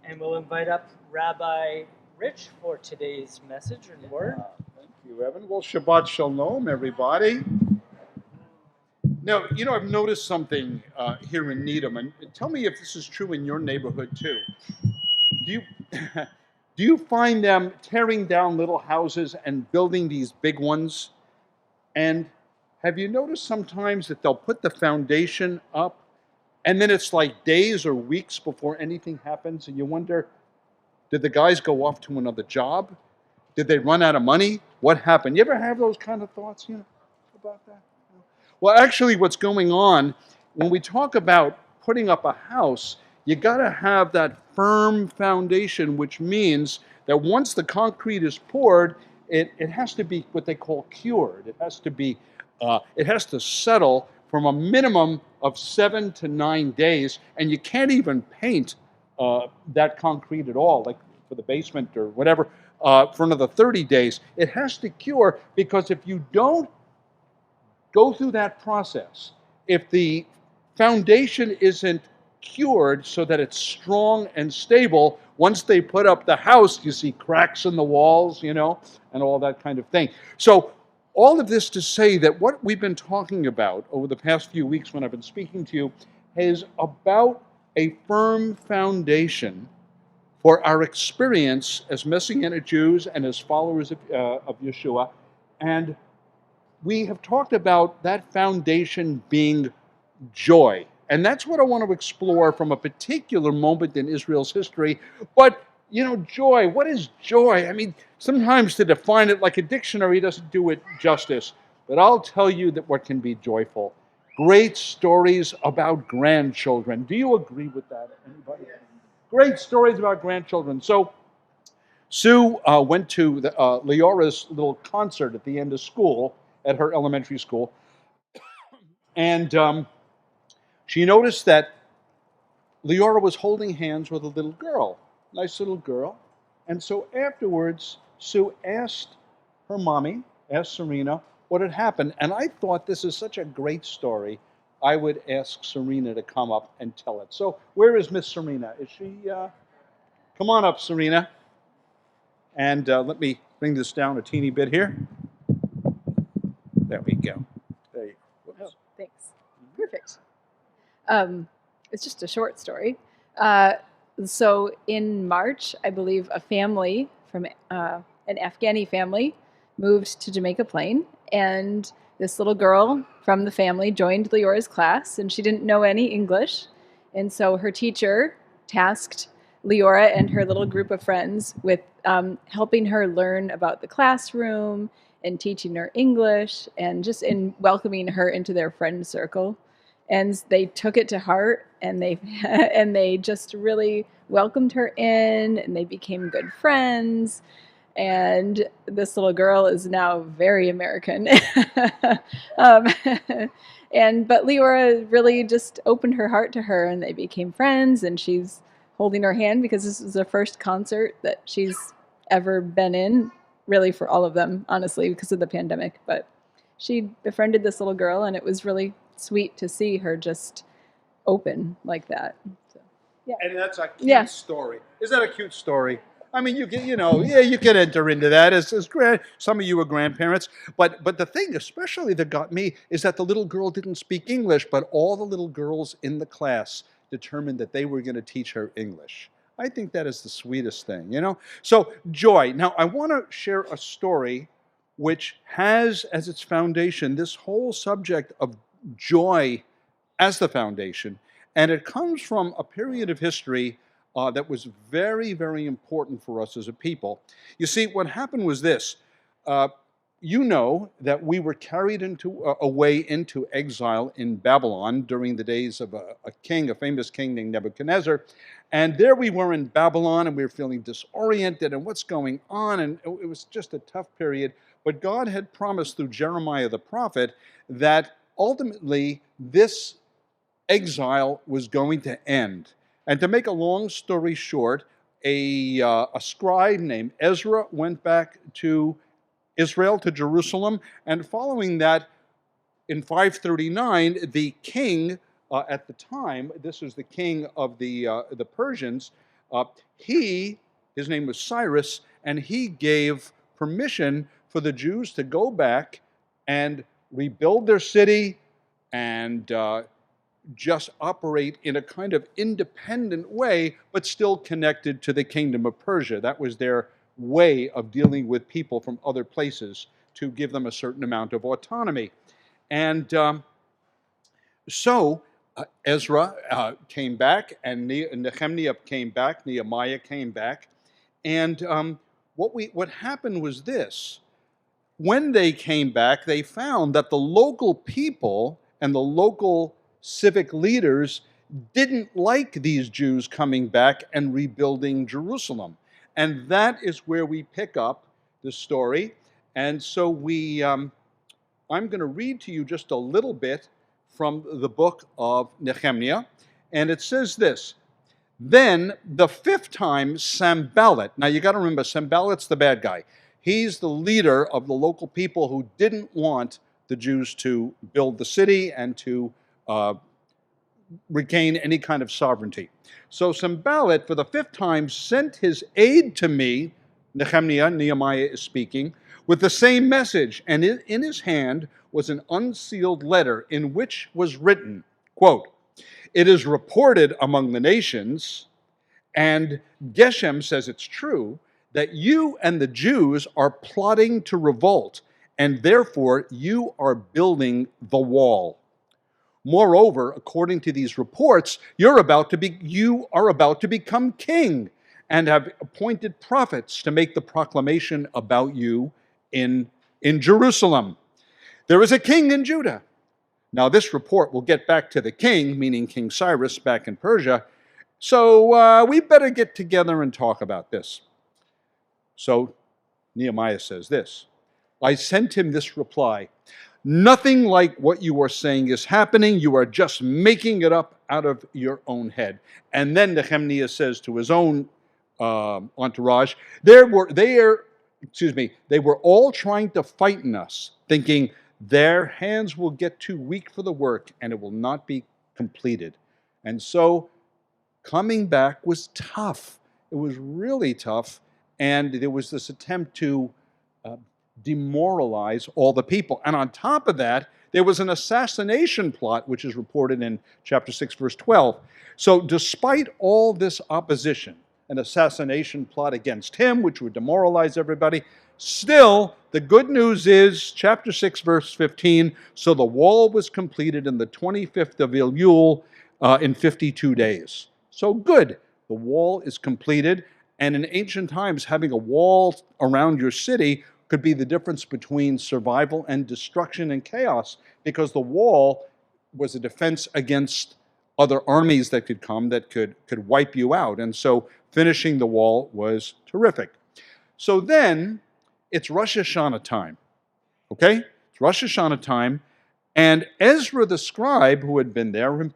And we'll invite up Rabbi Rich for today's message and word. Thank you, Evan. Well, Shabbat Shalom, everybody. Now, I've noticed something here in Needham, and tell me if this is true in your neighborhood too. Do you do you find them tearing down little houses and building these big ones? And have you noticed sometimes that they'll put the foundation up, and then it's like days or weeks before anything happens, and you wonder, did the guys go off to another job? Did they run out of money? What happened? You ever have those kind of thoughts, about that? Well, actually, what's going on when we talk about putting up a house, you got to have that firm foundation, which means that once the concrete is poured, it has to be what they call cured. It has to settle from a minimum of 7 to 9 days, and you can't even paint that concrete at all, like for the basement or whatever, for another 30 days. It has to cure, because if you don't go through that process, if the foundation isn't cured so that it's strong and stable, once they put up the house, you see cracks in the walls, and all that kind of thing. So all of this to say that what we've been talking about over the past few weeks when I've been speaking to you is about a firm foundation for our experience as Messianic Jews and as followers of Yeshua. And we have talked about that foundation being joy. And that's what I want to explore from a particular moment in Israel's history. But, joy, what is joy? I mean, sometimes to define it like a dictionary doesn't do it justice. But I'll tell you that what can be joyful. Great stories about grandchildren. Do you agree with that, anybody? Great stories about grandchildren. So Sue went to Leora's little concert at the end of school at her elementary school, and she noticed that Leora was holding hands with a little girl, nice little girl. And so afterwards, Sue asked her mommy, asked Serena, what had happened. And I thought, this is such a great story, I would ask Serena to come up and tell it. So where is Miss Serena? Is she? Come on up, Serena. And let me bring this down a teeny bit here. There we go. There you go. Oh, thanks. Perfect. It's just a short story. So in March, I believe a family from an Afghani family moved to Jamaica Plain, and this little girl from the family joined Leora's class, and she didn't know any English, and so her teacher tasked Leora and her little group of friends with helping her learn about the classroom and teaching her English and just in welcoming her into their friend circle. And they took it to heart, and they just really welcomed her in, and they became good friends. And this little girl is now very American. But Leora really just opened her heart to her, and they became friends, and she's holding her hand because this is the first concert that she's ever been in, really for all of them, honestly, because of the pandemic. But she befriended this little girl, and it was really sweet to see her just open like that. So, yeah. And that's a cute story. Is that a cute story? I mean, you can enter into that as some of you are grandparents. But the thing, especially that got me, is that the little girl didn't speak English, but all the little girls in the class determined that they were going to teach her English. I think that is the sweetest thing, So joy. Now, I want to share a story which has as its foundation this whole subject of joy as the foundation. And it comes from a period of history that was very, very important for us as a people. You see, what happened was this. You know that we were carried away into exile in Babylon during the days of a famous king named Nebuchadnezzar. And there we were in Babylon, and we were feeling disoriented, and what's going on? And it was just a tough period. But God had promised through Jeremiah the prophet that ultimately this exile was going to end. And to make a long story short, a scribe named Ezra went back to Israel, to Jerusalem, and following that, in 539, the king at the time, this was the king of the Persians, His name was Cyrus, and he gave permission for the Jews to go back and rebuild their city and just operate in a kind of independent way, but still connected to the kingdom of Persia. That was their way of dealing with people from other places, to give them a certain amount of autonomy. And so Ezra came back, and Nehemiah came back, Nehemiah came back, and what happened was this. When they came back, they found that the local people and the local civic leaders didn't like these Jews coming back and rebuilding Jerusalem. And that is where we pick up the story. And so I'm going to read to you just a little bit from the book of Nehemiah. And it says this: Then the fifth time Sanballat, now you got to remember, Sanballat's the bad guy. He's the leader of the local people who didn't want the Jews to build the city and to regain any kind of sovereignty. So Sanballat, for the fifth time, sent his aide to me, Nehemiah is speaking, with the same message, and in his hand was an unsealed letter in which was written, quote, "It is reported among the nations, and Geshem says it's true, that you and the Jews are plotting to revolt, and therefore you are building the wall. Moreover, according to these reports, you are about to become king, and have appointed prophets to make the proclamation about you in Jerusalem. There is a king in Judah." Now this report will get back to the king, meaning King Cyrus back in Persia, so we better get together and talk about this. So Nehemiah says this: I sent him this reply: nothing like what you are saying is happening. You are just making it up out of your own head. And then Nehemiah says to his own entourage, they were all trying to frighten us, thinking their hands will get too weak for the work and it will not be completed. And so coming back was tough. It was really tough. And there was this attempt to demoralize all the people. And on top of that, there was an assassination plot, which is reported in chapter 6, verse 12. So despite all this opposition, an assassination plot against him, which would demoralize everybody, still, the good news is, chapter 6, verse 15, so the wall was completed in the 25th of Elul in 52 days. So good, the wall is completed. And in ancient times, having a wall around your city could be the difference between survival and destruction and chaos, because the wall was a defense against other armies that could come that could wipe you out. And so finishing the wall was terrific. So then it's Rosh Hashanah time, okay? It's Rosh Hashanah time, and Ezra the scribe, who had been there,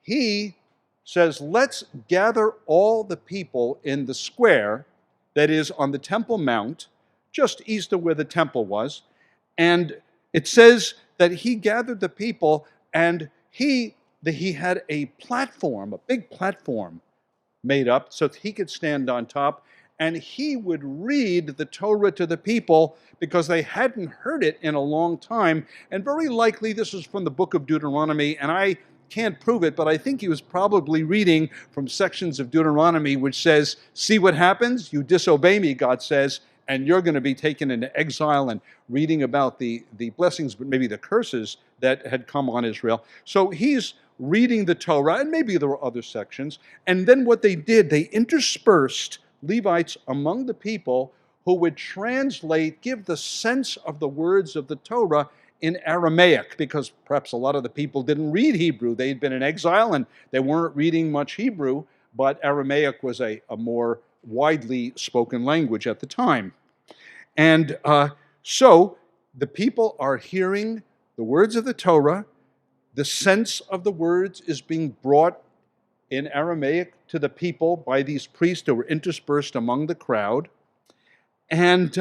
he says, let's gather all the people in the square that is on the Temple Mount, just east of where the temple was. And it says that he gathered the people, and he had a platform, a big platform made up so that he could stand on top, and he would read the Torah to the people because they hadn't heard it in a long time. And very likely this is from the book of Deuteronomy, and I can't prove it, but I think he was probably reading from sections of Deuteronomy which says, see what happens? You disobey me, God says, and you're going to be taken into exile, and reading about the blessings, but maybe the curses that had come on Israel. So he's reading the Torah, and maybe there were other sections. And then what they did, they interspersed Levites among the people who would translate, give the sense of the words of the Torah in Aramaic, because perhaps a lot of the people didn't read Hebrew. They'd been in exile and they weren't reading much Hebrew, but Aramaic was a more widely spoken language at the time. And so the people are hearing the words of the Torah. The sense of the words is being brought in Aramaic to the people by these priests who were interspersed among the crowd. And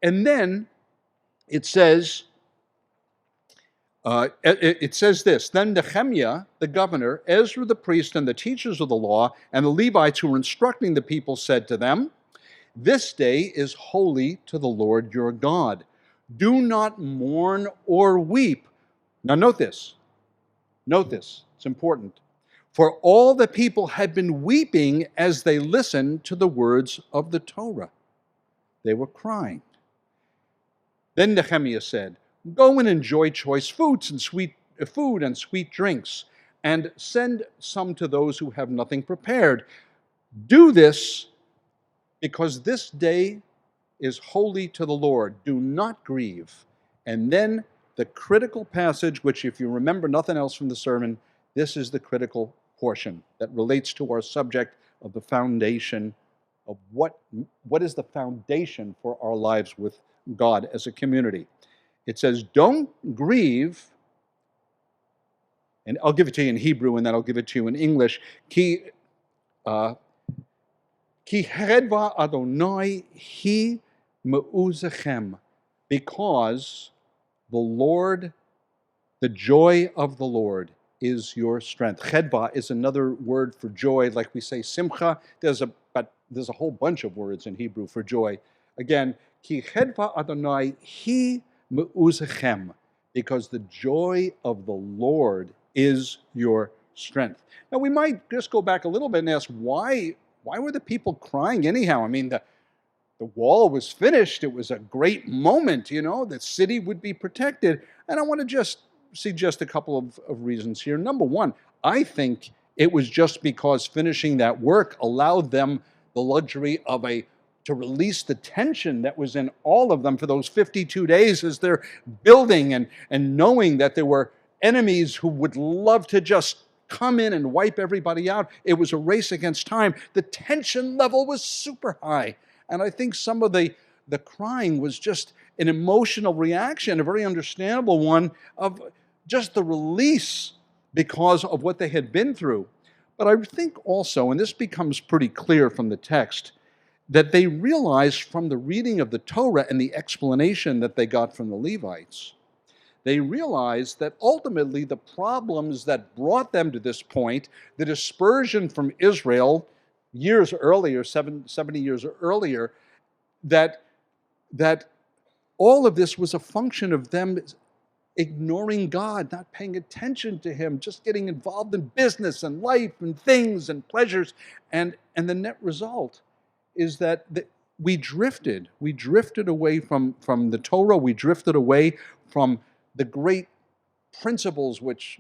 then it says, It says this, then Nehemiah, the governor, Ezra the priest, and the teachers of the law, and the Levites who were instructing the people said to them, this day is holy to the Lord your God. Do not mourn or weep. Now note this, it's important. For all the people had been weeping as they listened to the words of the Torah. They were crying. Then Nehemiah said, go and enjoy choice food and sweet drinks, and send some to those who have nothing prepared. Do this because this day is holy to the Lord. Do not grieve. And then the critical passage, which if you remember nothing else from the sermon, this is the critical portion that relates to our subject of the foundation of what is the foundation for our lives with God as a community. It says, don't grieve, and I'll give it to you in Hebrew and then I'll give it to you in English. Ki chedva Adonai hi me'uzachem, because the Lord, the joy of the Lord is your strength. Chedva is another word for joy, like we say Simcha. There's a whole bunch of words in Hebrew for joy. Again, ki chedva Adonai hi me'uzachem, because the joy of the Lord is your strength. Now we might just go back a little bit and ask, why were the people crying anyhow? I mean, the wall was finished. It was a great moment, the city would be protected. And I want to just suggest a couple of reasons here. Number one, I think it was just because finishing that work allowed them the luxury to release the tension that was in all of them for those 52 days as they're building and knowing that there were enemies who would love to just come in and wipe everybody out. It was a race against time. The tension level was super high. And I think some of the crying was just an emotional reaction, a very understandable one, of just the release because of what they had been through. But I think also, and this becomes pretty clear from the text, that they realized from the reading of the Torah and the explanation that they got from the Levites, they realized that ultimately the problems that brought them to this point, the dispersion from Israel years earlier, 70 years earlier, that all of this was a function of them ignoring God, not paying attention to Him, just getting involved in business and life and things and pleasures. And the net result is that we drifted away from the Torah, we drifted away from the great principles which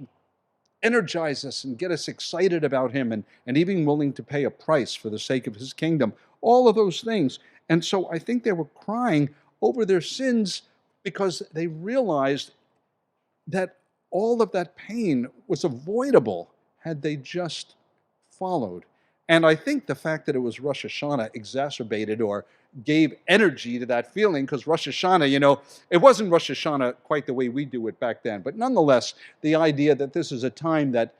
energize us and get us excited about Him and even willing to pay a price for the sake of His kingdom, all of those things. And so I think they were crying over their sins because they realized that all of that pain was avoidable had they just followed. And I think the fact that it was Rosh Hashanah exacerbated or gave energy to that feeling, because Rosh Hashanah, it wasn't Rosh Hashanah quite the way we do it back then, but nonetheless, the idea that this is a time that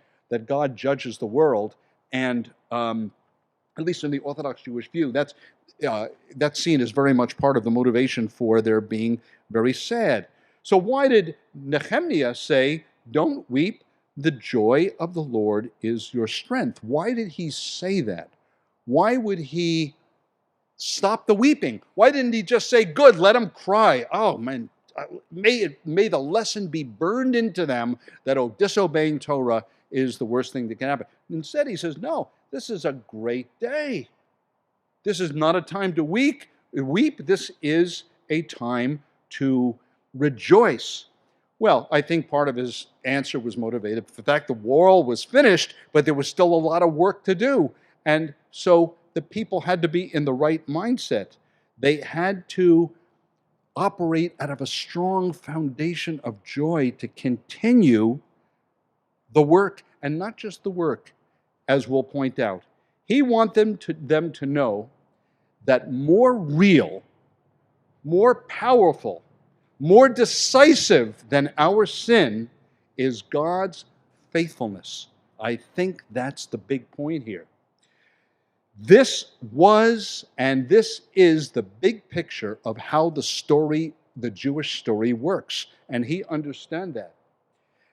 God judges the world, and at least in the Orthodox Jewish view, that's seen as very much part of the motivation for their being very sad. So why did Nehemiah say, don't weep, the joy of the Lord is your strength? Why did he say that? Why would he stop the weeping? Why didn't he just say, good, let them cry? Oh man, may the lesson be burned into them that disobeying Torah is the worst thing that can happen. Instead, he says, no, this is a great day. This is not a time to weep. This is a time to rejoice. Well, I think part of his answer was motivated by the fact the wall was finished, but there was still a lot of work to do. And so the people had to be in the right mindset. They had to operate out of a strong foundation of joy to continue the work, and not just the work, as we'll point out. He wanted them to know that more real, more powerful, more decisive than our sin is God's faithfulness. I think that's the big point here. This was and this is the big picture of how the Jewish story works, and he understood that.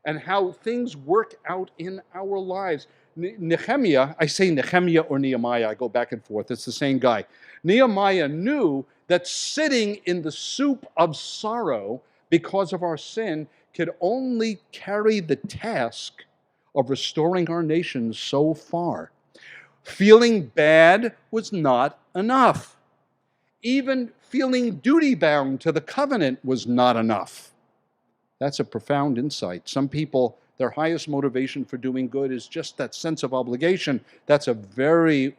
and how things work out in our lives. Nehemiah, I say Nehemiah or Nehemiah, I go back and forth, it's the same guy. Nehemiah knew that sitting in the soup of sorrow because of our sin could only carry the task of restoring our nation so far. Feeling bad was not enough. Even feeling duty-bound to the covenant was not enough. That's a profound insight. Some people, their highest motivation for doing good is just that sense of obligation. That's a very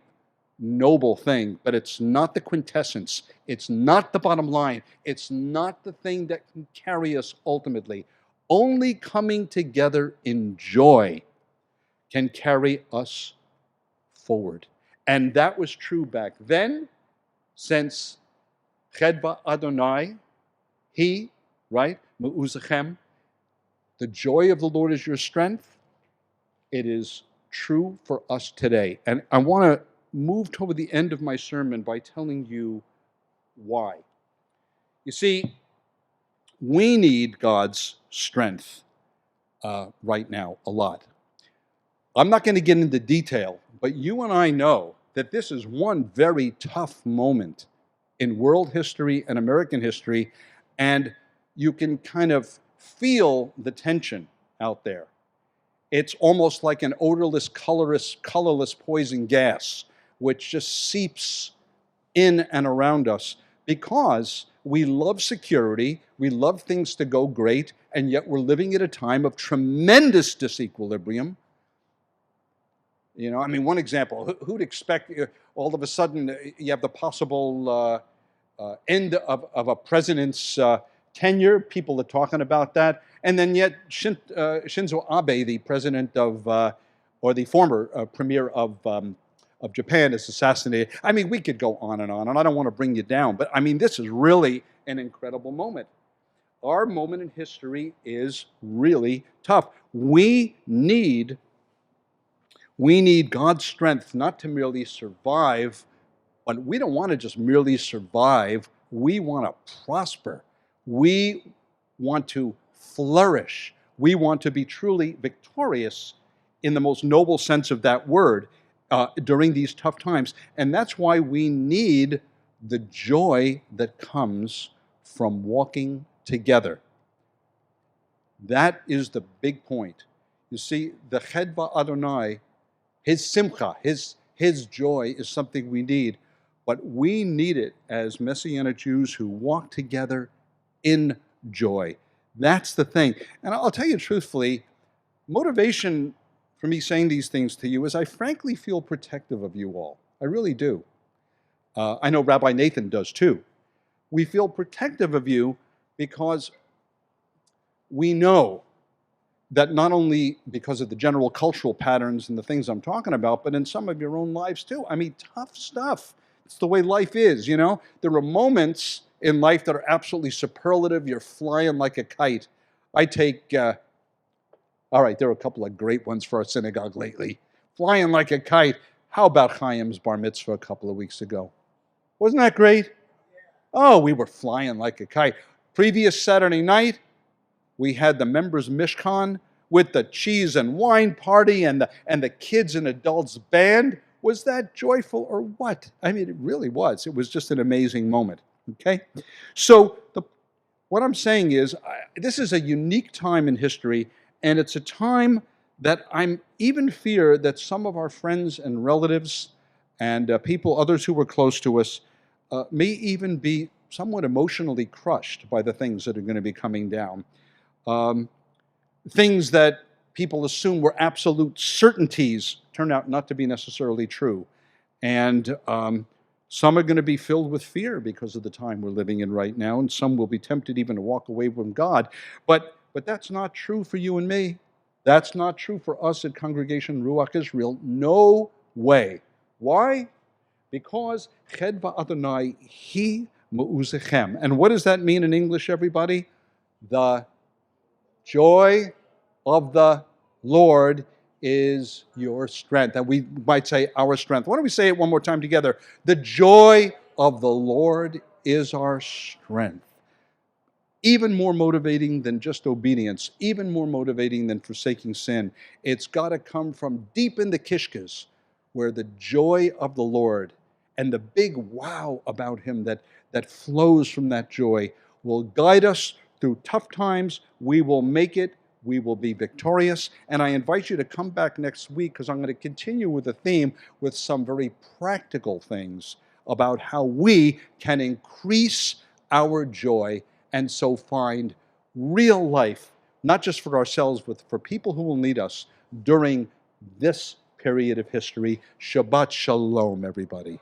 noble thing, but it's not the quintessence. It's not the bottom line. It's not the thing that can carry us ultimately. Only coming together in joy can carry us forward. And that was true back then, since Chedva Adonai, he, right, Me'uzachem, the joy of the Lord is your strength. It is true for us today. And I want to move toward the end of my sermon by telling you why. You see, we need God's strength right now a lot. I'm not going to get into detail, but you and I know that this is one very tough moment in world history and American history, and you can kind of feel the tension out there. It's almost like an odorless, colorless poison gas, which just seeps in and around us because we love security, we love things to go great, and yet we're living at a time of tremendous disequilibrium. You know, I mean, one example, who'd expect all of a sudden you have the possible end of a president's tenure, people are talking about that, and then yet Shinzo Abe, the president of, or the former premier of Japan, is assassinated. I mean, we could go on, and I don't want to bring you down, but I mean, this is really an incredible moment. Our moment in history is really tough. We need God's strength not to merely survive, but we don't want to just merely survive. We want to prosper. We want to flourish. We want to be truly victorious in the most noble sense of that word during these tough times. And that's why we need the joy that comes from walking together. That is the big point. You see, the Chedva Adonai, his Simcha, his joy is something we need, but we need it as Messianic Jews who walk together in joy. That's the thing. And I'll tell you truthfully, motivation for me saying these things to you is I frankly feel protective of you all. I really do. I know Rabbi Nathan does too. We feel protective of you because we know that not only because of the general cultural patterns and the things I'm talking about, but in some of your own lives too. I mean, tough stuff. It's the way life is, you know? There are moments in life that are absolutely superlative. You're flying like a kite. I take, all right, there are a couple of great ones for our synagogue lately. Flying like a kite. How about Chaim's bar mitzvah a couple of weeks ago? Wasn't that great? Oh, we were flying like a kite. Previous Saturday night, we had the members' Mishkan with the cheese and wine party and the kids and adults band. Was that joyful or what? I mean, it really was. It was just an amazing moment. Okay? So what I'm saying is, this is a unique time in history, and it's a time that I'm even fear that some of our friends and relatives and people, others who were close to us, may even be somewhat emotionally crushed by the things that are going to be coming down. Things that people assume were absolute certainties turn out not to be necessarily true. And some are going to be filled with fear because of the time we're living in right now, and some will be tempted even to walk away from God. But that's not true for you and me. That's not true for us at Congregation Ruach Israel. No way. Why? Because Chedva Adonai, he me'uzechem. And what does that mean in English, everybody? The joy of the Lord is your strength. And we might say our strength. Why don't we say it one more time together? The joy of the Lord is our strength. even more motivating than just obedience, even more motivating than forsaking sin. It's got to come from deep in the kishkas, where the joy of the Lord and the big wow about him that flows from that joy will guide us through tough times. We will make it. We will be victorious. And I invite you to come back next week, because I'm going to continue with the theme with some very practical things about how we can increase our joy and so find real life, not just for ourselves, but for people who will need us during this period of history. Shabbat Shalom, everybody.